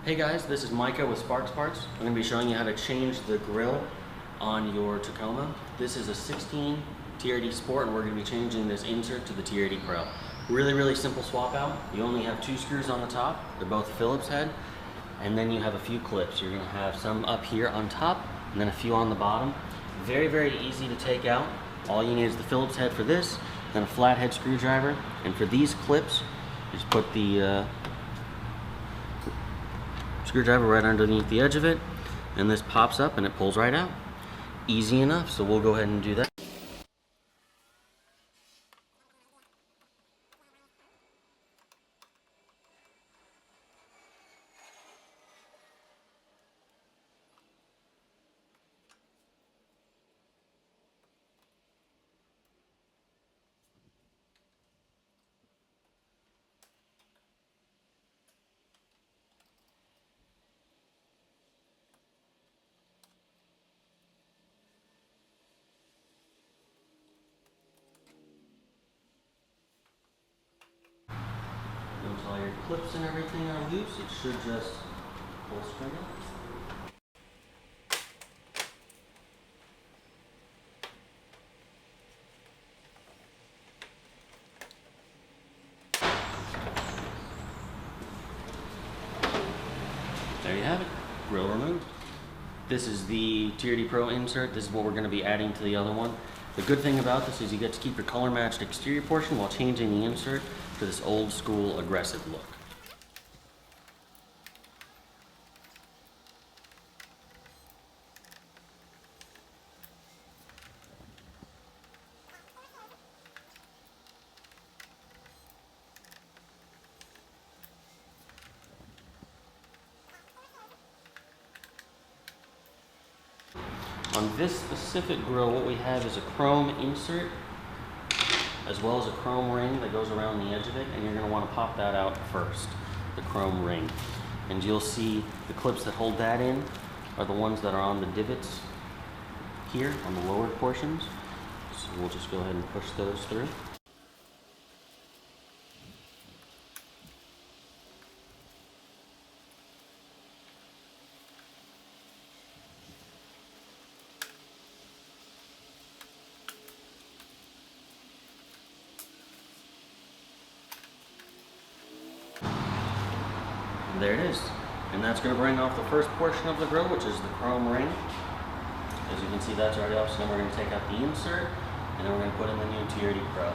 Hey guys, this is Micah with Sparks Parts. I'm going to be showing you how to change the grill on your Tacoma. This is a 16 TRD Sport and we're going to be changing this insert to the TRD Pro. Really simple swap out. You only have 2 screws on the top. They're both Phillips head. And then you have a few clips. You're going to have some up here on top and then a few on the bottom. Very easy to take out. All you need is the Phillips head for this, then a flathead screwdriver. And for these clips, just put the screwdriver right underneath the edge of it, and this pops up and it pulls right out. Easy enough, so we'll go ahead and do that. Once all your clips and everything are loose, it should just pull straight up. There you have it, grill removed. This is the TRD Pro insert. This is what we're going to be adding to the other one. The good thing about this is you get to keep your color matched exterior portion while changing the insert to this old school aggressive look. On this specific grill, what we have is a chrome insert as well as a chrome ring that goes around the edge of it, and you're going to want to pop that out first, the chrome ring. And you'll see the clips that hold that in are the ones that are on the divots here on the lower portions. So we'll just go ahead and push those through. There it is. And that's going to bring off the first portion of the grill, which is the chrome ring. As you can see, that's already off, so then we're going to take out the insert, and then we're going to put in the new TRD Pro.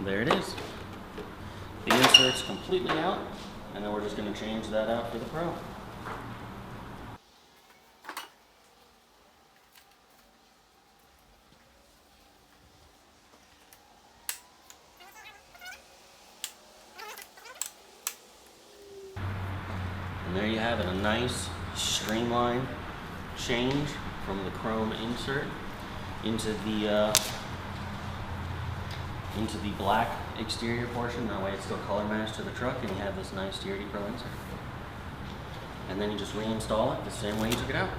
There it is. The insert's completely out, and then we're just going to change that out for the Pro. And there you have it, a nice streamlined change from the chrome insert into the black exterior portion. That way it's still color matched to the truck, and you have this nice TRD Pro insert. And then you just reinstall it the same way you took it out.